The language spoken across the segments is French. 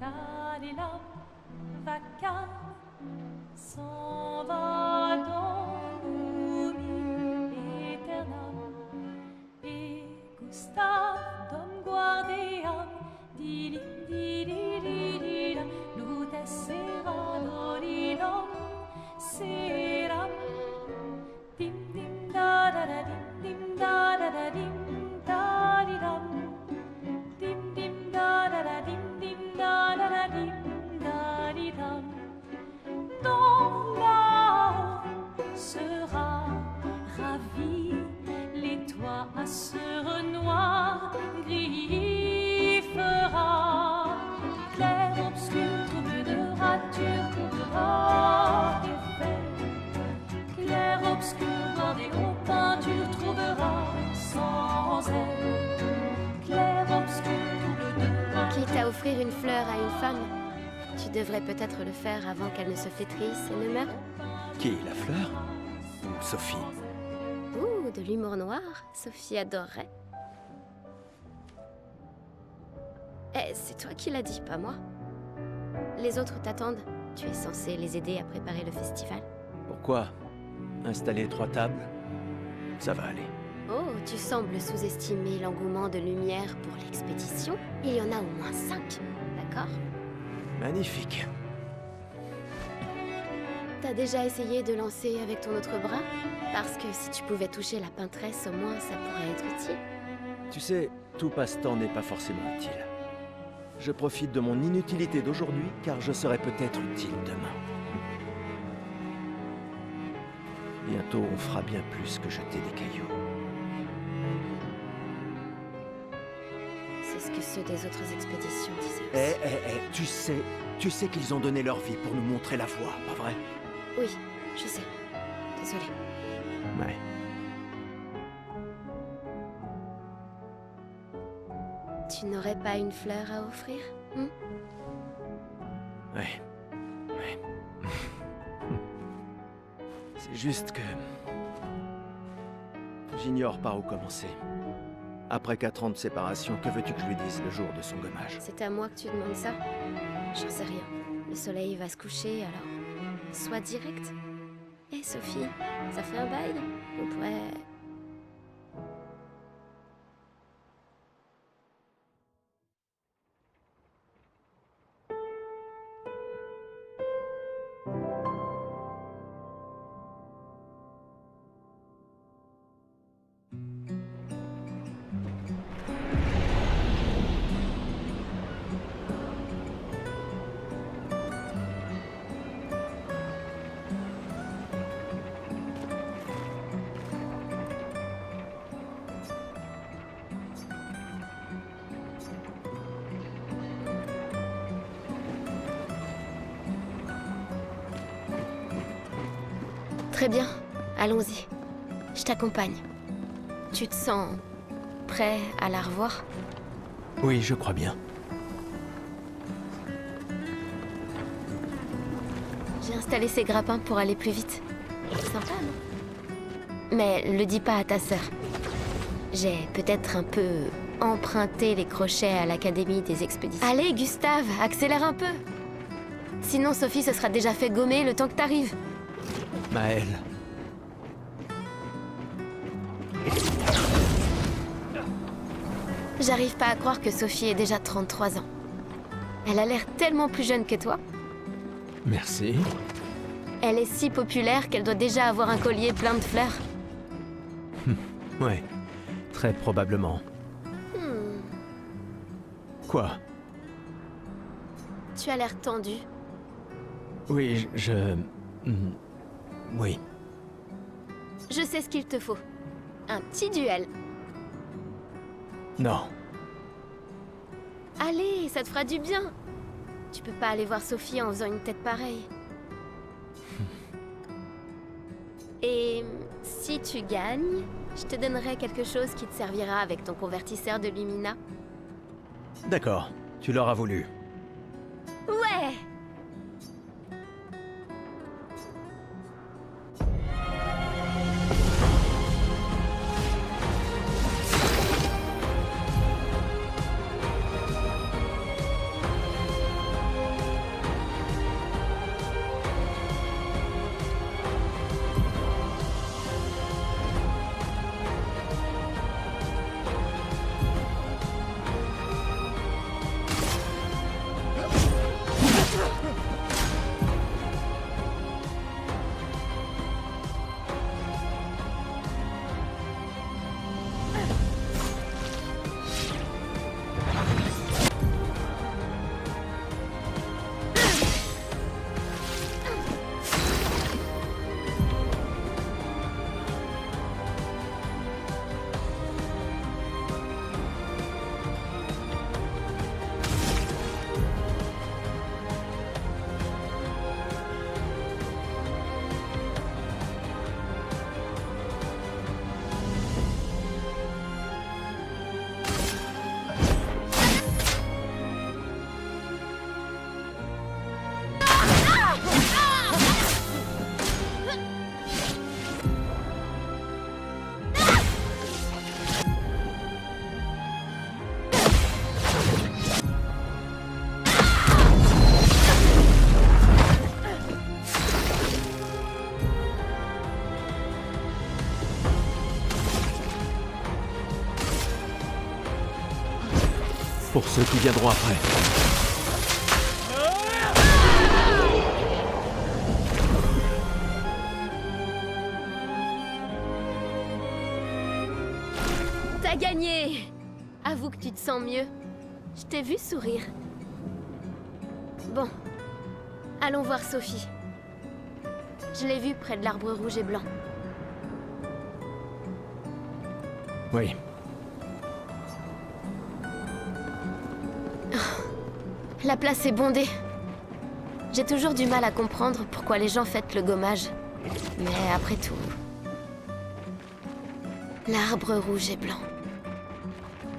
Dalilam, vaca, s'en va dans l'oubli éternel. Et Gustave, Dom guardiam, dilim, dililam, lutes sera dolilom, seram, dim dim da da da dim da da da dim da di dam, dim dim da da da dim da da da dim da di dam. Ton là-haut sera ravi, les toits à ce noir gris fera. Clair, obscur, trouble de rature, trouvera effet. Clair, obscur, bordé aux peintures, trouvera sans elle. Clair, obscur, trouble de rature. Quitte à offrir une fleur à une femme, tu devrais peut-être le faire avant qu'elle ne se flétrisse et ne meure. Qui, la fleur? Ou Sophie? Ouh, de l'humour noir, Sophie adorerait. Eh, c'est toi qui l'as dit, pas moi. Les autres t'attendent. Tu es censé les aider à préparer le festival. Pourquoi? Installer 3 tables? Ça va aller. Oh, tu sembles sous-estimer l'engouement de Lumière pour l'expédition. Il y en a au moins 5, d'accord? Magnifique. T'as déjà essayé de lancer avec ton autre bras? Parce que si tu pouvais toucher la peintresse, au moins ça pourrait être utile. Tu sais, tout passe-temps n'est pas forcément utile. Je profite de mon inutilité d'aujourd'hui, car je serai peut-être utile demain. Bientôt, on fera bien plus que jeter des cailloux. C'est ce que ceux des autres expéditions disaient aussi. Tu sais qu'ils ont donné leur vie pour nous montrer la voie, pas vrai? Oui, je sais. Désolée. Ouais. Tu n'aurais pas une fleur à offrir, hein? Ouais. C'est juste que... j'ignore par où commencer. Après 4 ans de séparation, que veux-tu que je lui dise le jour de son gommage? C'est à moi que tu demandes ça? J'en sais rien. Le soleil va se coucher, alors... sois direct. Hé, Sophie, ça fait un bail? On pourrait... Très bien, allons-y. Je t'accompagne. Tu te sens... prêt à la revoir? Oui, je crois bien. J'ai installé ces grappins pour aller plus vite. Sympa, non? Mais le dis pas à ta sœur. J'ai peut-être un peu emprunté les crochets à l'Académie des expéditions. Allez, Gustave, accélère un peu. Sinon, Sophie se sera déjà fait gommer le temps que t'arrives. Maëlle. J'arrive pas à croire que Sophie ait déjà 33 ans. Elle a l'air tellement plus jeune que toi. Merci. Elle est si populaire qu'elle doit déjà avoir un collier plein de fleurs. Ouais, très probablement. Quoi? Tu as l'air tendu. Oui, oui. Je sais ce qu'il te faut. Un petit duel. Non. Allez, ça te fera du bien. Tu peux pas aller voir Sophie en faisant une tête pareille. Et si tu gagnes, je te donnerai quelque chose qui te servira avec ton convertisseur de Lumina. D'accord, tu l'auras voulu. Ouais! pour ceux qui viendront après. T'as gagné! Avoue que tu te sens mieux. Je t'ai vu sourire. Bon. Allons voir Sophie. Je l'ai vue près de l'arbre rouge et blanc. Oui. La place est bondée. J'ai toujours du mal à comprendre pourquoi les gens fêtent le gommage. Mais après tout... L'arbre rouge et blanc.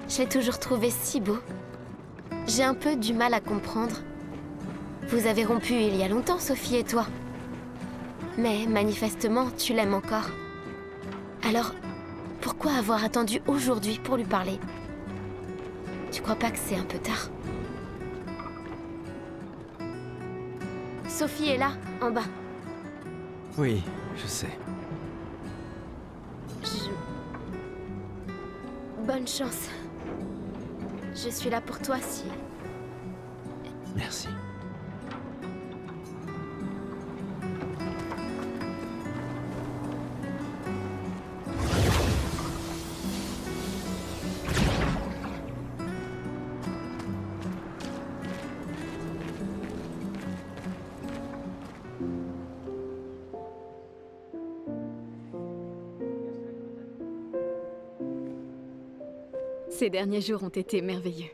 Je l'ai toujours trouvé si beau. J'ai un peu du mal à comprendre. Vous avez rompu il y a longtemps, Sophie et toi. Mais manifestement, tu l'aimes encore. Alors, pourquoi avoir attendu aujourd'hui pour lui parler? Tu crois pas que c'est un peu tard? Sophie est là, en bas. Oui, je sais. Bonne chance. Je suis là pour toi si... Merci. Ces derniers jours ont été merveilleux.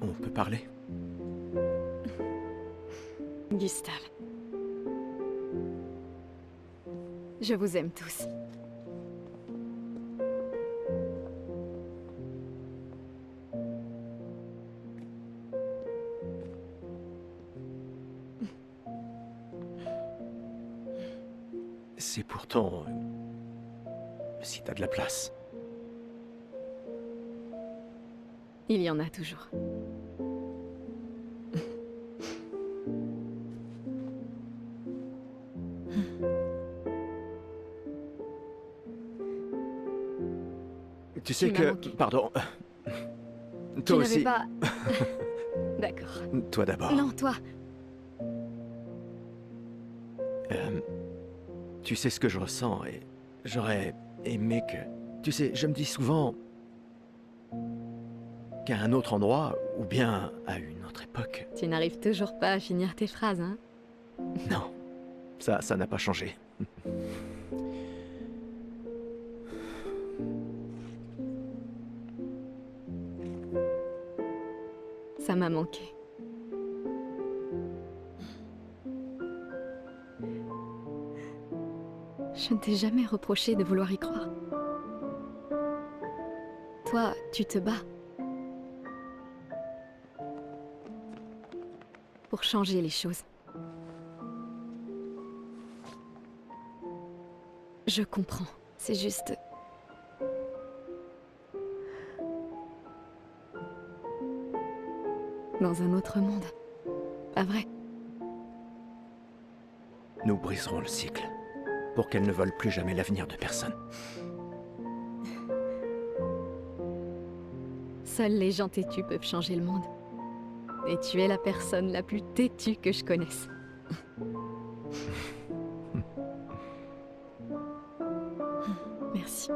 On peut parler? Gustave. Je vous aime tous. C'est pourtant... si t'as de la place. Il y en a toujours. Tu sais Tu m'as que... manqué. Pardon. Tu Toi n'avais aussi. pas... D'accord. Toi d'abord. Non, toi. Tu sais ce que je ressens et j'aurais aimé que... Tu sais, je me dis souvent qu'à un autre endroit, ou bien à une autre époque... Tu n'arrives toujours pas à finir tes phrases, hein? Non, ça n'a pas changé. Ça m'a manqué. Je ne t'ai jamais reproché de vouloir y croire. Toi, tu te bats. Pour changer les choses. Je comprends. C'est juste... Dans un autre monde. Pas vrai? Nous briserons le cycle, pour qu'elle ne vole plus jamais l'avenir de personne. Seuls les gens têtus peuvent changer le monde. Et tu es la personne la plus têtue que je connaisse. Merci.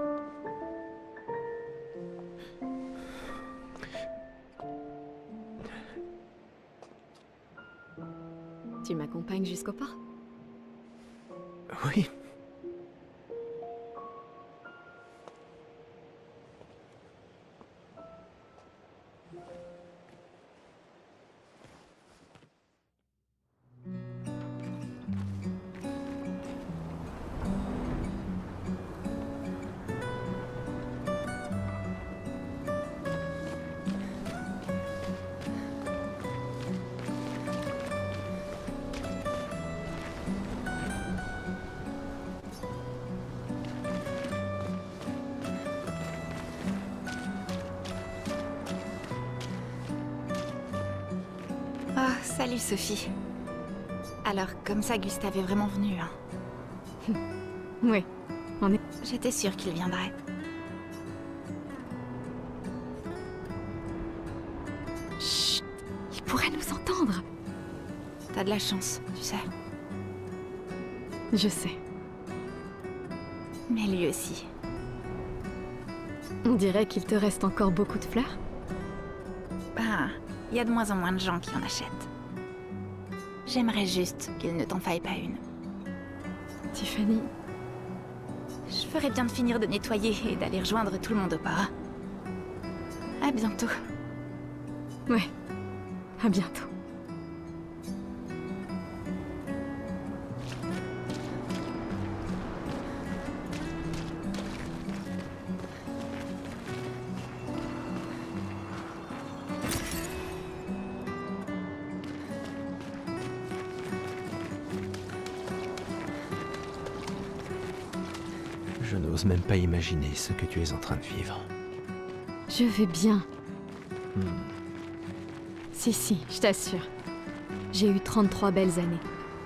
Tu m'accompagnes jusqu'au port? Oui. Ah, salut Sophie. Alors, comme ça, Gustave est vraiment venu, hein. Oui, on est... J'étais sûre qu'il viendrait. Chut, il pourrait nous entendre. T'as de la chance, tu sais. Je sais. Mais lui aussi. On dirait qu'il te reste encore beaucoup de fleurs. Ben, il y a de moins en moins de gens qui en achètent. J'aimerais juste qu'il ne t'en faille pas une. Tiffany, Je ferais bien de finir de nettoyer et d'aller rejoindre tout le monde au pas. À bientôt. ouais, à bientôt. Je n'ose même pas imaginer ce que tu es en train de vivre. Je vais bien. Hmm. Si, je t'assure. J'ai eu 33 belles années.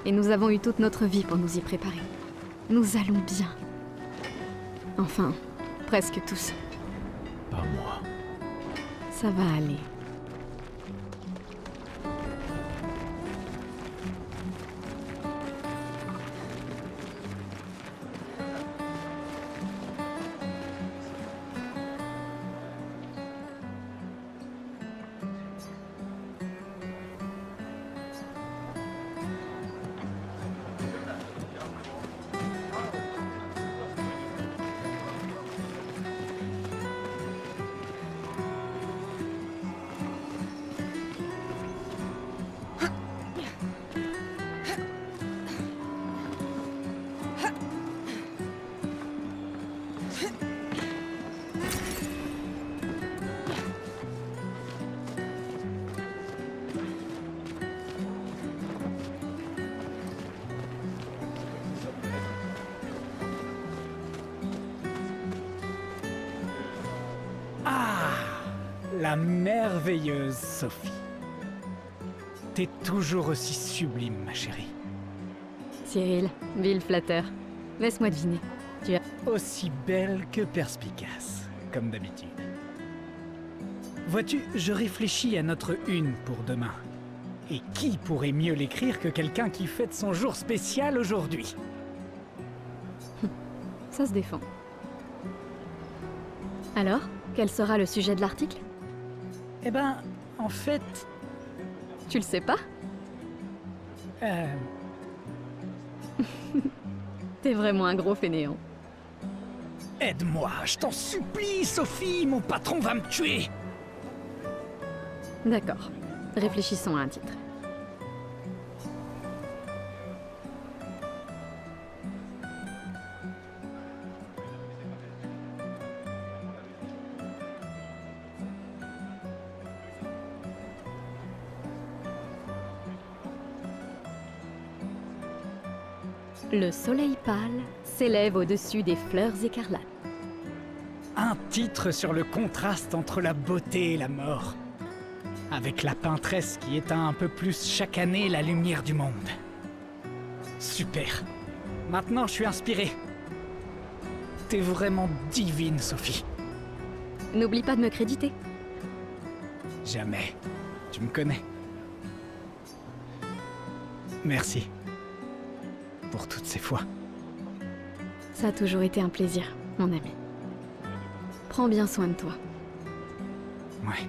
Et nous avons eu toute notre vie pour nous y préparer. Nous allons bien. Enfin, presque tous. Pas moi. Ça va aller. La merveilleuse Sophie. T'es toujours aussi sublime, ma chérie. Cyril, vil flatteur. Laisse-moi deviner. Aussi belle que perspicace, comme d'habitude. Vois-tu, je réfléchis à notre une pour demain. Et qui pourrait mieux l'écrire que quelqu'un qui fête son jour spécial aujourd'hui? Ça se défend. Alors, quel sera le sujet de l'article? Eh ben, en fait... Tu le sais pas? T'es vraiment un gros fainéant. Aide-moi, je t'en supplie, Sophie, mon patron va me tuer! D'accord. Réfléchissons à un titre. Le soleil pâle s'élève au-dessus des fleurs écarlates. Un titre sur le contraste entre la beauté et la mort. Avec la peintresse qui éteint un peu plus chaque année la lumière du monde. Super. Maintenant, je suis inspiré. T'es vraiment divine, Sophie. N'oublie pas de me créditer. Jamais. Tu me connais. Merci. Pour toutes ces fois. Ça a toujours été un plaisir, mon ami. Prends bien soin de toi. Ouais.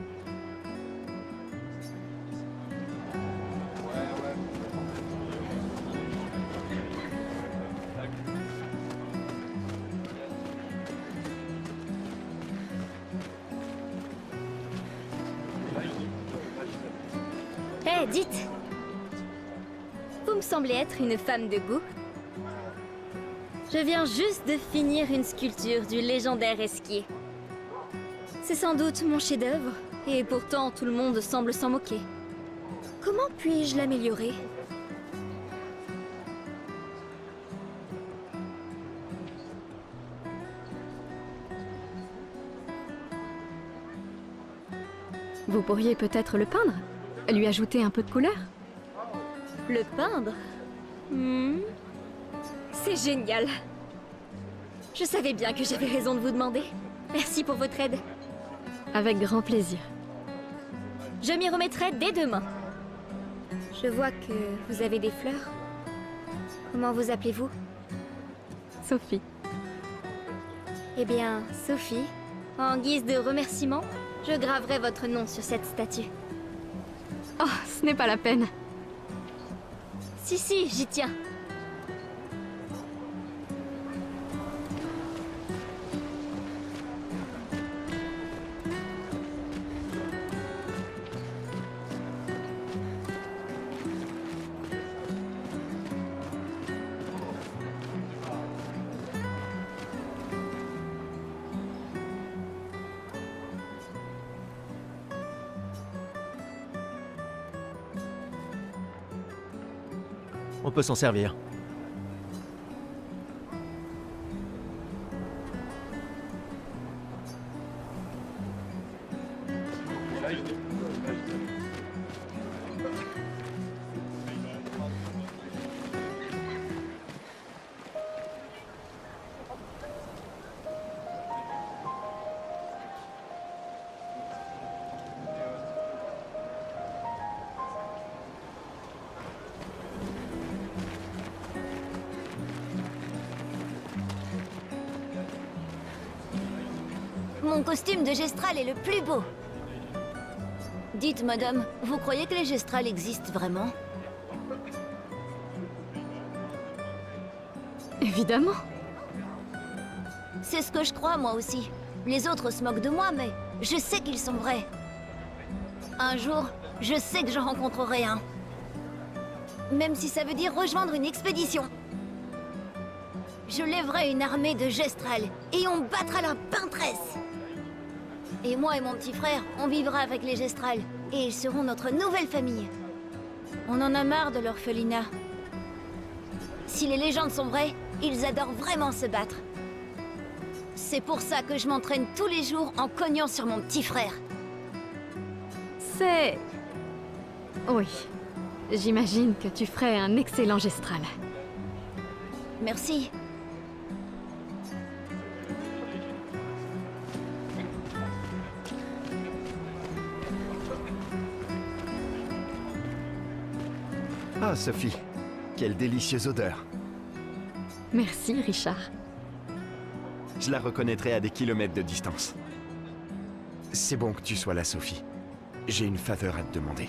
Hé, dites! Vous me semblez être une femme de goût. Je viens juste de finir une sculpture du légendaire Esquier. C'est sans doute mon chef-d'œuvre, et pourtant tout le monde semble s'en moquer. Comment puis-je l'améliorer? Vous pourriez peut-être le peindre? Lui ajouter un peu de couleur? Le peindre? C'est génial. Je savais bien que j'avais raison de vous demander. Merci pour votre aide. Avec grand plaisir. Je m'y remettrai dès demain. Je vois que vous avez des fleurs. Comment vous appelez-vous? Sophie. Eh bien, Sophie, en guise de remerciement, je graverai votre nom sur cette statue. Oh, ce n'est pas la peine. Si, j'y tiens. On peut s'en servir. Mon costume de Gestral est le plus beau. Dites, madame, vous croyez que les Gestrals existent vraiment? Évidemment. C'est ce que je crois, moi aussi. Les autres se moquent de moi, mais je sais qu'ils sont vrais. Un jour, je sais que j'en rencontrerai un. Même si ça veut dire rejoindre une expédition. Je lèverai une armée de Gestral et on battra leur peintresse. Et moi et mon petit frère, on vivra avec les Gestral. Et ils seront notre nouvelle famille. On en a marre de l'orphelinat. Si les légendes sont vraies, ils adorent vraiment se battre. C'est pour ça que je m'entraîne tous les jours en cognant sur mon petit frère. C'est... Oui. J'imagine que tu ferais un excellent Gestral. Merci. Ah, Sophie, quelle délicieuse odeur. Merci, Richard. Je la reconnaîtrai à des kilomètres de distance. C'est bon que tu sois là, Sophie. J'ai une faveur à te demander.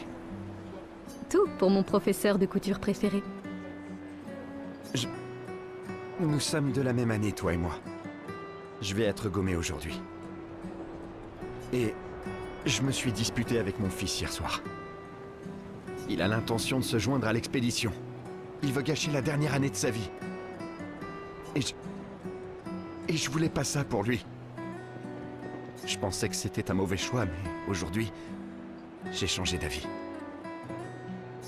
Tout pour mon professeur de couture préféré. Nous sommes de la même année, toi et moi. Je vais être gommé aujourd'hui. Et je me suis disputé avec mon fils hier soir. Il a l'intention de se joindre à l'expédition. Il veut gâcher la dernière année de sa vie. Et je voulais pas ça pour lui. Je pensais que c'était un mauvais choix, mais aujourd'hui, j'ai changé d'avis.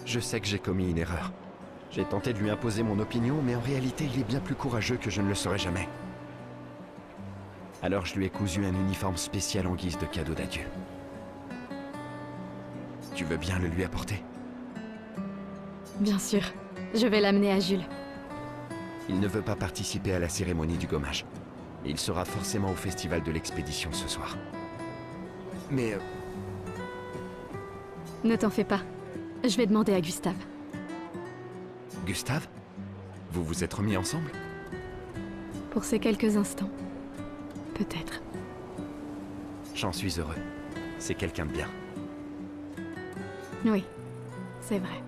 Je sais que j'ai commis une erreur. J'ai tenté de lui imposer mon opinion, mais en réalité, il est bien plus courageux que je ne le serai jamais. Alors je lui ai cousu un uniforme spécial en guise de cadeau d'adieu. Tu veux bien le lui apporter ? Bien sûr. Je vais l'amener à Jules. Il ne veut pas participer à la cérémonie du gommage. Il sera forcément au festival de l'expédition ce soir. Mais... Ne t'en fais pas. Je vais demander à Gustave. Gustave ? Vous vous êtes remis ensemble ? Pour ces quelques instants. Peut-être. J'en suis heureux. C'est quelqu'un de bien. Oui, c'est vrai.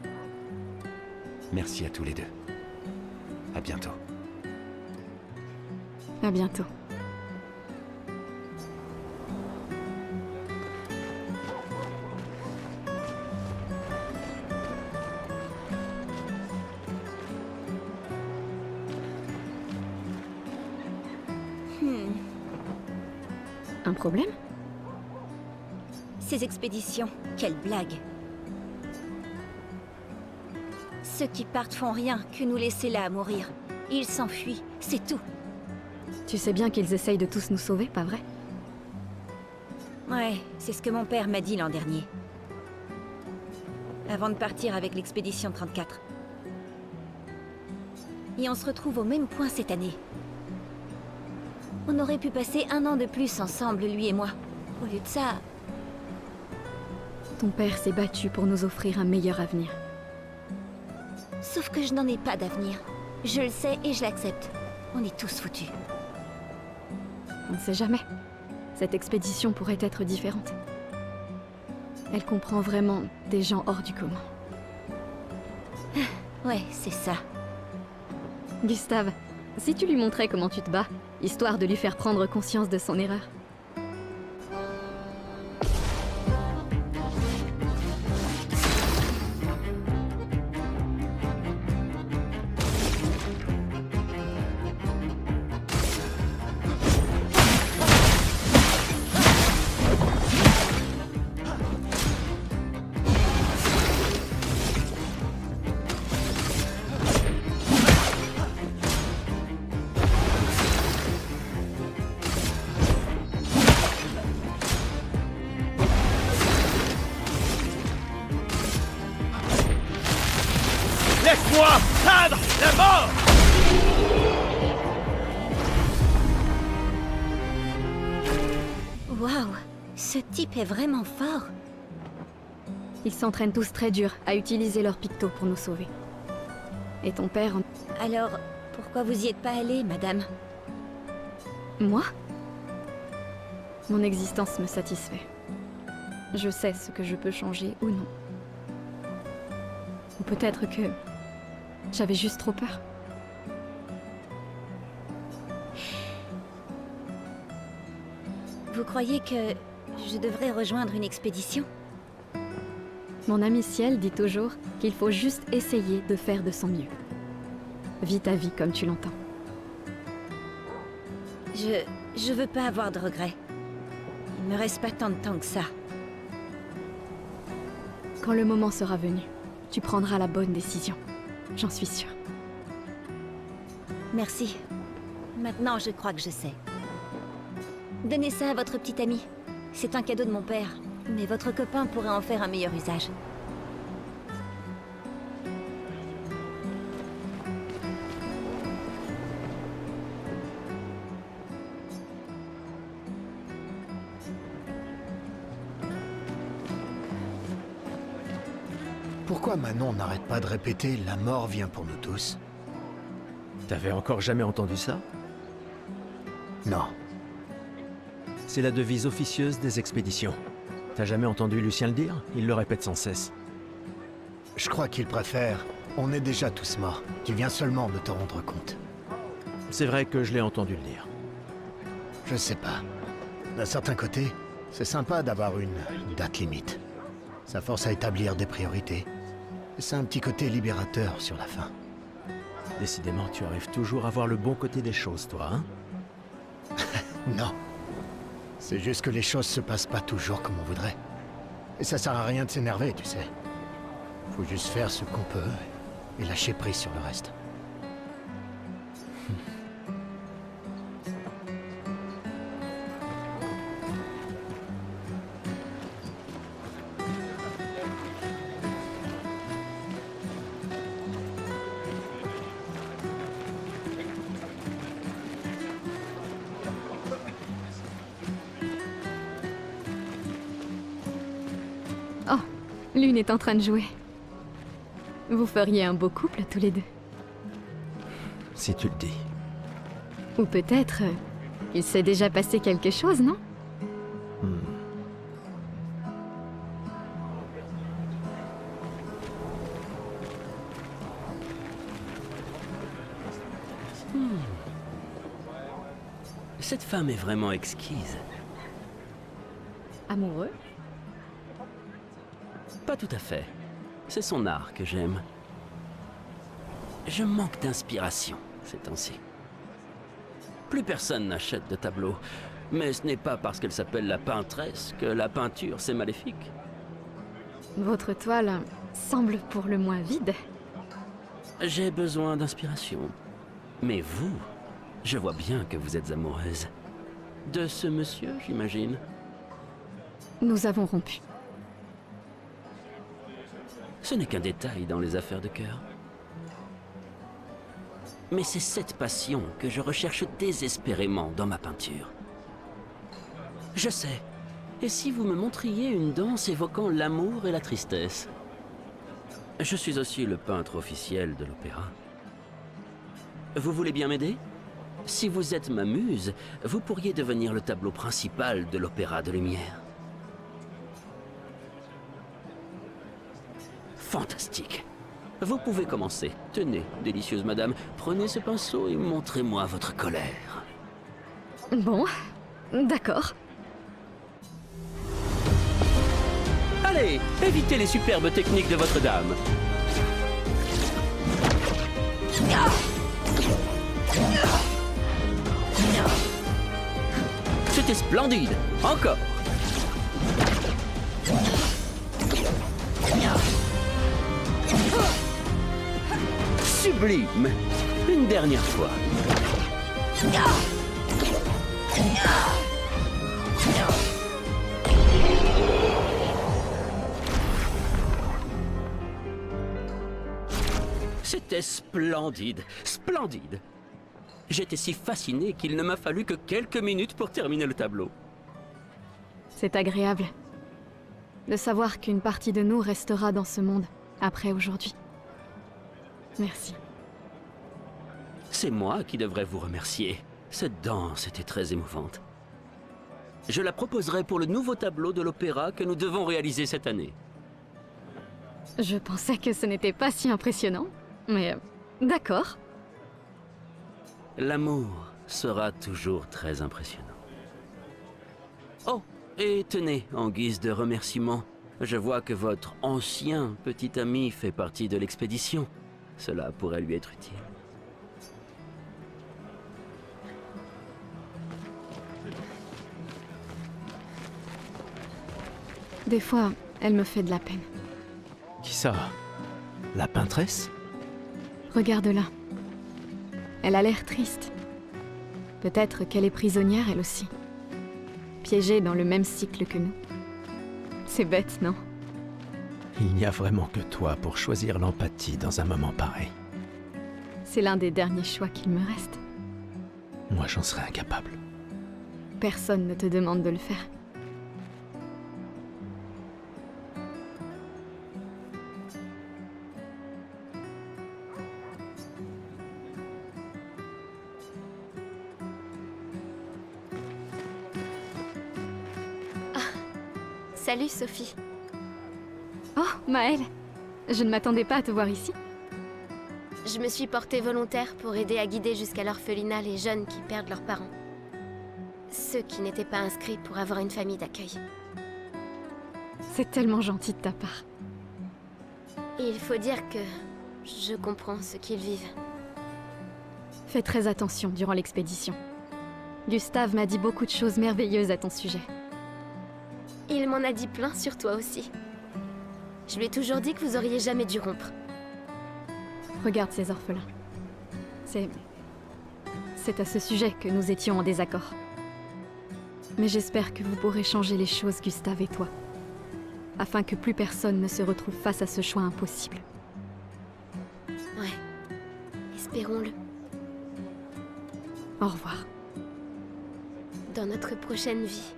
Merci à tous les deux. À bientôt. À bientôt. Un problème? Ces expéditions, quelle blague. Ceux qui partent font rien que nous laisser là à mourir. Ils s'enfuient, c'est tout. Tu sais bien qu'ils essayent de tous nous sauver, pas vrai? Ouais, c'est ce que mon père m'a dit l'an dernier. Avant de partir avec l'expédition 34. Et on se retrouve au même point cette année. On aurait pu passer 1 an de plus ensemble, lui et moi. Au lieu de ça, Ton père s'est battu pour nous offrir un meilleur avenir. sauf que je n'en ai pas d'avenir. Je le sais et je l'accepte. On est tous foutus. On ne sait jamais. Cette expédition pourrait être différente. Elle comprend vraiment des gens hors du commun. Ouais, c'est ça. Gustave, si tu lui montrais comment tu te bats, histoire de lui faire prendre conscience de son erreur. Laisse-moi peindre la mort! Waouh, ce type est vraiment fort. Ils s'entraînent tous très dur à utiliser leur picto pour nous sauver. Et ton père... Alors, pourquoi vous y êtes pas allée, madame? Moi? Mon existence me satisfait. Je sais ce que je peux changer ou non. Ou peut-être que... j'avais juste trop peur. Vous croyez que je devrais rejoindre une expédition? Mon ami Ciel dit toujours qu'il faut juste essayer de faire de son mieux. Vis ta vie comme tu l'entends. Je veux pas avoir de regrets. Il me reste pas tant de temps que ça. Quand le moment sera venu, tu prendras la bonne décision. J'en suis sûre. Merci. Maintenant, je crois que je sais. Donnez ça à votre petit ami. C'est un cadeau de mon père. Mais votre copain pourrait en faire un meilleur usage. Pourquoi Manon n'arrête pas de répéter « la mort vient pour nous tous » T'avais encore jamais entendu ça? Non. C'est la devise officieuse des expéditions. T'as jamais entendu Lucien le dire? Il le répète sans cesse. Je crois qu'il préfère « on est déjà tous morts, tu viens seulement de te rendre compte ». C'est vrai que je l'ai entendu le dire. Je sais pas. D'un certain côté, c'est sympa d'avoir une date limite. Ça force à établir des priorités. Et c'est un petit côté libérateur sur la fin. Décidément, tu arrives toujours à voir le bon côté des choses, toi, hein? Non. C'est juste que les choses se passent pas toujours comme on voudrait. Et ça sert à rien de s'énerver, tu sais. Faut juste faire ce qu'on peut et lâcher prise sur le reste. Oh, Lune est en train de jouer. Vous feriez un beau couple tous les deux. Si tu le dis. Ou peut-être... il s'est déjà passé quelque chose, non? Cette femme est vraiment exquise. Amoureux? Pas tout à fait. C'est son art que j'aime. Je manque d'inspiration ces temps-ci. Plus personne n'achète de tableaux. Mais ce n'est pas parce qu'elle s'appelle la peintresse que la peinture c'est maléfique. Votre toile semble pour le moins vide. J'ai besoin d'inspiration. Mais vous, je vois bien que vous êtes amoureuse. De ce monsieur, j'imagine. Nous avons rompu. Ce n'est qu'un détail dans les affaires de cœur. Mais c'est cette passion que je recherche désespérément dans ma peinture. Je sais. Et si vous me montriez une danse évoquant l'amour et la tristesse? Je suis aussi le peintre officiel de l'opéra. Vous voulez bien m'aider? Si vous êtes ma muse, vous pourriez devenir le tableau principal de l'Opéra de Lumière. Fantastique. Vous pouvez commencer. Tenez, délicieuse madame, prenez ce pinceau et montrez-moi votre colère. Bon, d'accord. Allez, évitez les superbes techniques de votre dame. C'était splendide. Encore. Sublime. Une dernière fois. C'était splendide, splendide. J'étais si fasciné qu'il ne m'a fallu que quelques minutes pour terminer le tableau. C'est agréable de savoir qu'une partie de nous restera dans ce monde après aujourd'hui. Merci. C'est moi qui devrais vous remercier. Cette danse était très émouvante. Je la proposerai pour le nouveau tableau de l'opéra que nous devons réaliser cette année. Je pensais que ce n'était pas si impressionnant, mais d'accord. L'amour sera toujours très impressionnant. Oh, et tenez, en guise de remerciement, je vois que votre ancien petit ami fait partie de l'expédition. Cela pourrait lui être utile. Des fois, elle me fait de la peine. Qui ça? La peintresse? Regarde-la. Elle a l'air triste. Peut-être qu'elle est prisonnière, elle aussi. Piégée dans le même cycle que nous. C'est bête, non? Il n'y a vraiment que toi pour choisir l'empathie dans un moment pareil. C'est l'un des derniers choix qu'il me reste. Moi, j'en serais incapable. Personne ne te demande de le faire. Salut Sophie. Oh, Maëlle. Je ne m'attendais pas à te voir ici. Je me suis portée volontaire pour aider à guider jusqu'à l'orphelinat les jeunes qui perdent leurs parents. Ceux qui n'étaient pas inscrits pour avoir une famille d'accueil. C'est tellement gentil de ta part. Et il faut dire que je comprends ce qu'ils vivent. Fais très attention durant l'expédition. Gustave m'a dit beaucoup de choses merveilleuses à ton sujet. Il m'en a dit plein sur toi aussi. Je lui ai toujours dit que vous auriez jamais dû rompre. Regarde ces orphelins. C'est à ce sujet que nous étions en désaccord. Mais j'espère que vous pourrez changer les choses, Gustave et toi. Afin que plus personne ne se retrouve face à ce choix impossible. Ouais. Espérons-le. Au revoir. Dans notre prochaine vie.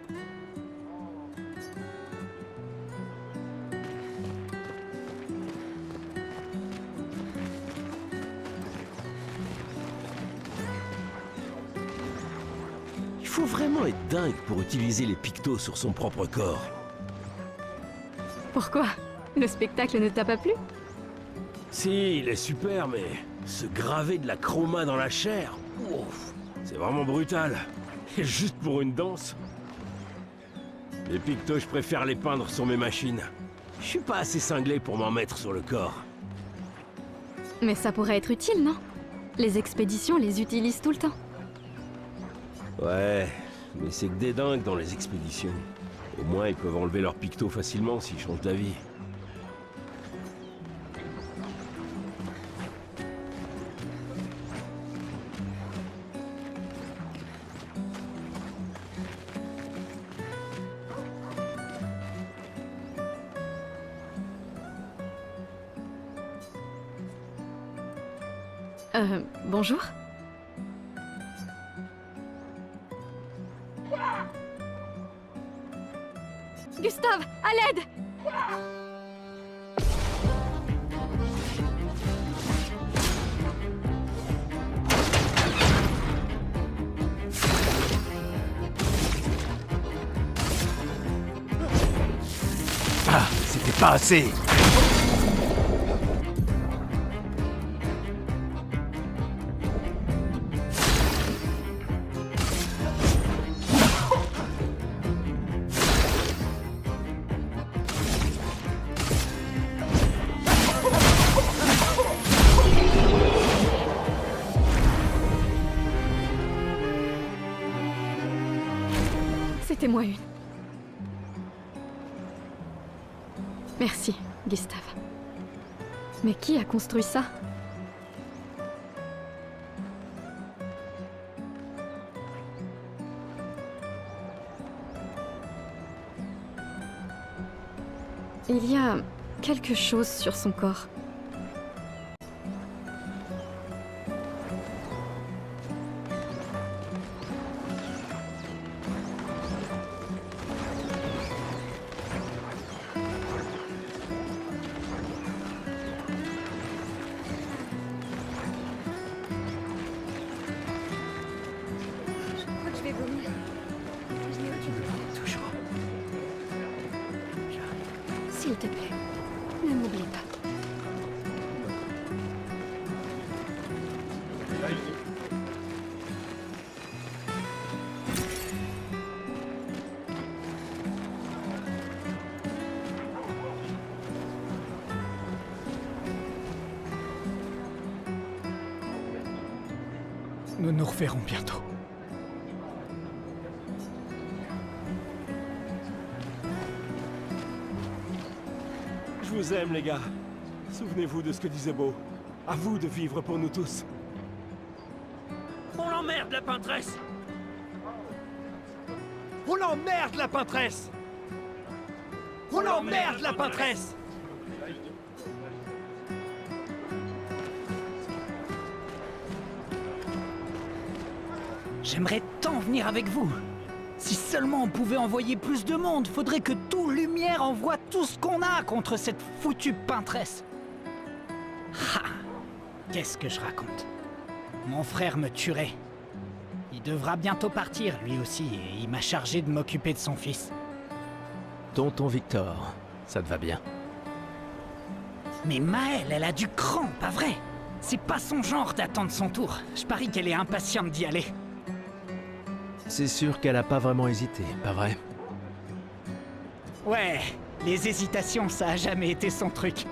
Il faut vraiment être dingue pour utiliser les pictos sur son propre corps. Pourquoi? Le spectacle ne t'a pas plu? Si, il est super, mais se graver de la chroma dans la chair, ouf, c'est vraiment brutal. Et juste pour une danse. Les pictos, je préfère les peindre sur mes machines. Je suis pas assez cinglé pour m'en mettre sur le corps. Mais ça pourrait être utile, non? Les expéditions les utilisent tout le temps. Ouais, mais c'est que des dingues dans les expéditions. Au moins, ils peuvent enlever leurs pictos facilement s'ils changent d'avis. Bonjour. Gustave, à l'aide! Ah, c'était pas assez. C'était moi une. Merci, Gustave. Mais qui a construit ça? Il y a quelque chose sur son corps. S'il te plaît, ne m'oublie pas. Nous nous reverrons bientôt. Je vous aime, les gars. Souvenez-vous de ce que disait Beau. À vous de vivre pour nous tous. On l'emmerde, la peintresse! On l'emmerde, la peintresse! On l'emmerde, la peintresse! J'aimerais tant venir avec vous. Si seulement on pouvait envoyer plus de monde, faudrait que tout Lumière envoie tout ce qu'on a contre cette foutue peintresse. Ha! Qu'est-ce que je raconte? Mon frère me tuerait. Il devra bientôt partir, lui aussi, et il m'a chargé de m'occuper de son fils. Tonton Victor, ça te va bien. Mais Maëlle, elle a du cran, pas vrai? C'est pas son genre d'attendre son tour. Je parie qu'elle est impatiente d'y aller. C'est sûr qu'elle a pas vraiment hésité, pas vrai? Ouais, les hésitations, ça a jamais été son truc.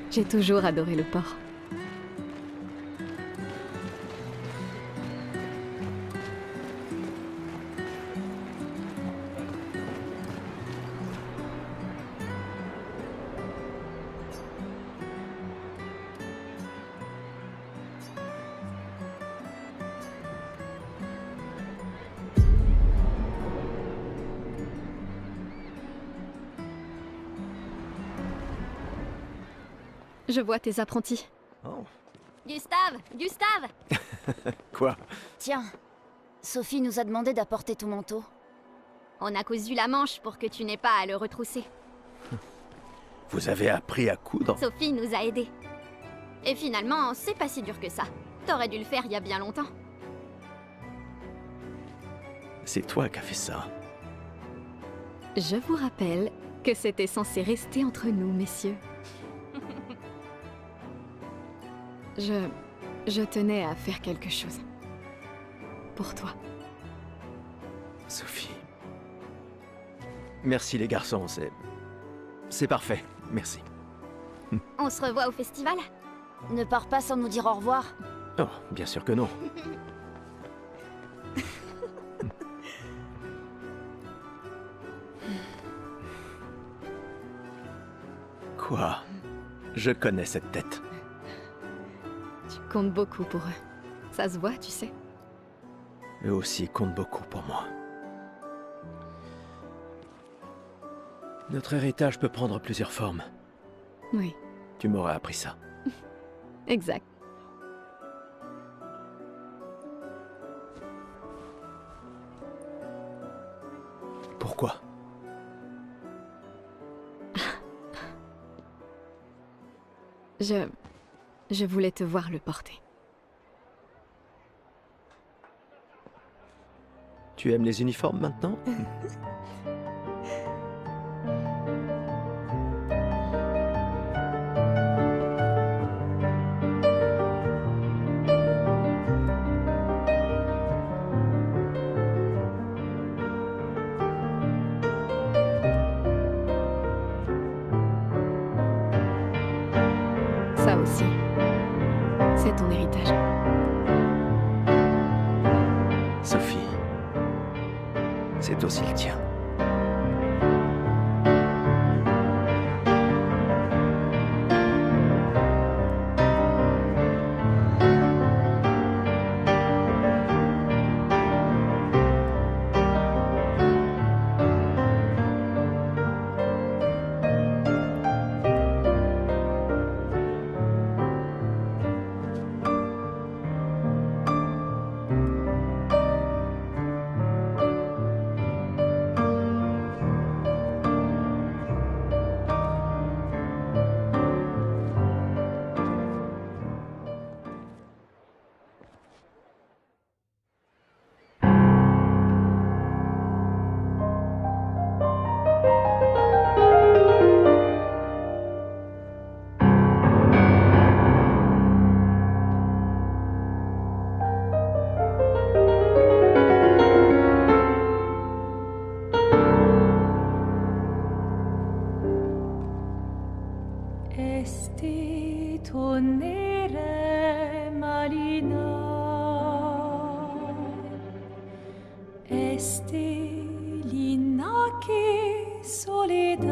J'ai toujours adoré le port. Je vois tes apprentis. Oh. Gustave! Gustave! Quoi? Tiens, Sophie nous a demandé d'apporter ton manteau. On a cousu la manche pour que tu n'aies pas à le retrousser. Vous avez appris à coudre? Sophie nous a aidés. Et finalement, c'est pas si dur que ça. T'aurais dû le faire il y a bien longtemps. C'est toi qui as fait ça. Je vous rappelle que c'était censé rester entre nous, messieurs. Je tenais à faire quelque chose. Pour toi. Sophie. Merci les garçons, c'est parfait, merci. On se revoit au festival? Ne pars pas sans nous dire au revoir. Oh, bien sûr que non. Quoi? Je connais cette tête. Tu comptes beaucoup pour eux. Ça se voit, tu sais. Eux aussi comptent beaucoup pour moi. Notre héritage peut prendre plusieurs formes. Oui, Tu m'aurais appris ça. exact. Pourquoi? Je voulais te voir le porter. Tu aimes les uniformes maintenant? Ça aussi, c'est ton héritage. Sophie, c'est aussi le tien. Esti tonere malina, esti linaki soledad,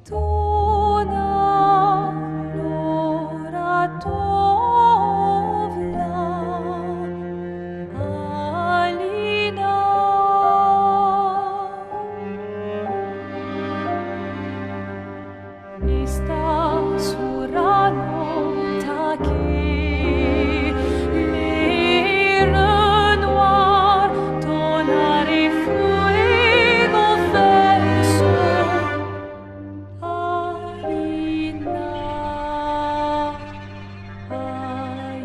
tona lora tovla, alina. Esta surano taki, l'air noir, tonare fuego verso, Alina, ai.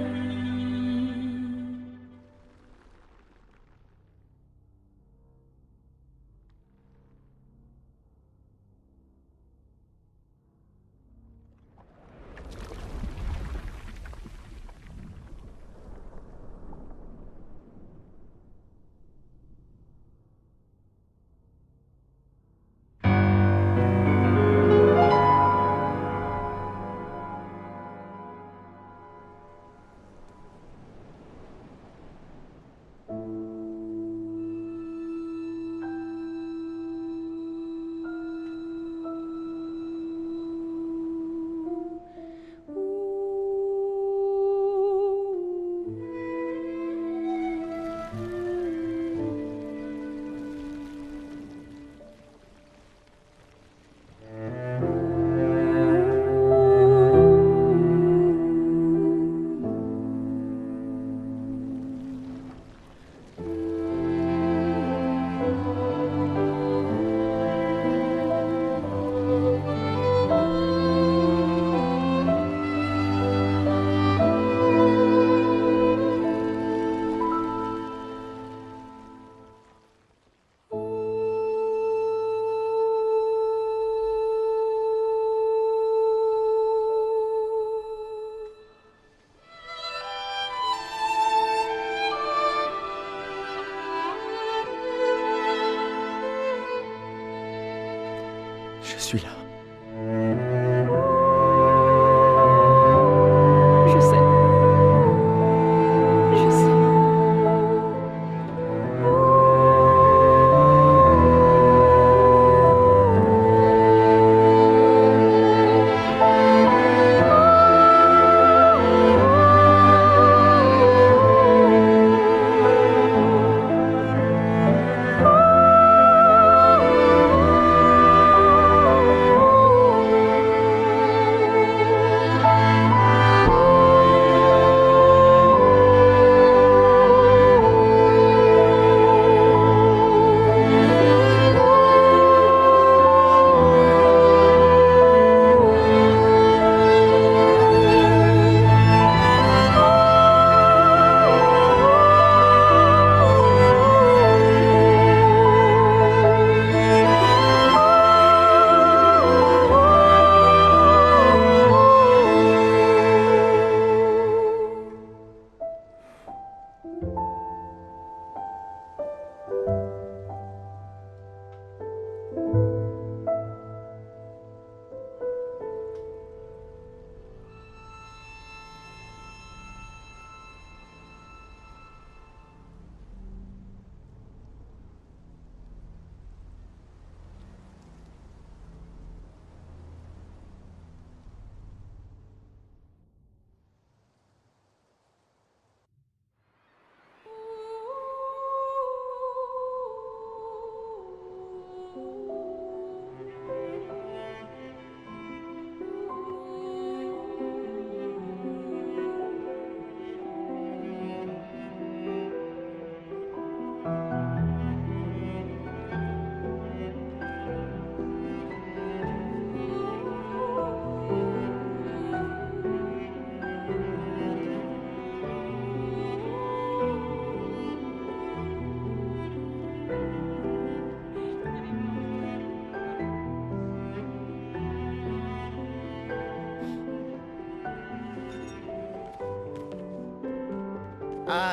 Je suis là. Je sais. Je sais.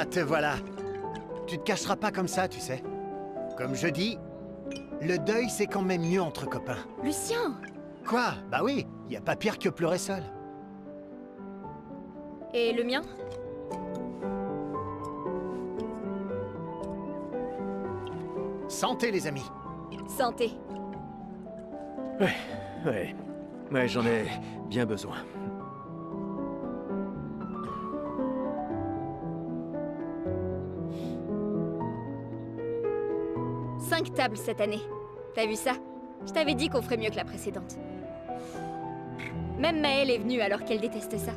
Ah, te voilà. Tu te cacheras pas comme ça, tu sais. Comme je dis, le deuil c'est quand même mieux entre copains. Lucien! Quoi? Bah oui, y a pas pire que pleurer seul. Et le mien? Santé, les amis. Santé. Ouais, j'en ai bien besoin. Cinq tables cette année. T'as vu ça? Je t'avais dit qu'on ferait mieux que la précédente. Même Maëlle est venue alors qu'elle déteste ça.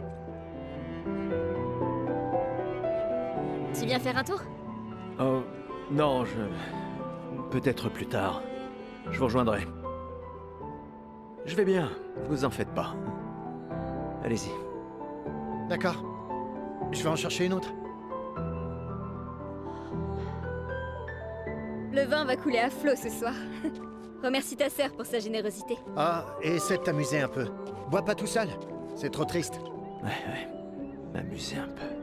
Tu viens faire un tour? Oh, non, peut-être plus tard. Je vous rejoindrai. Je vais bien, vous en faites pas. Allez-y. D'accord. Je vais en chercher une autre. Le vin va couler à flot ce soir. Remercie ta sœur pour sa générosité. Ah, et essaie de t'amuser un peu. Bois pas tout seul. C'est trop triste. Ouais. M'amuser un peu.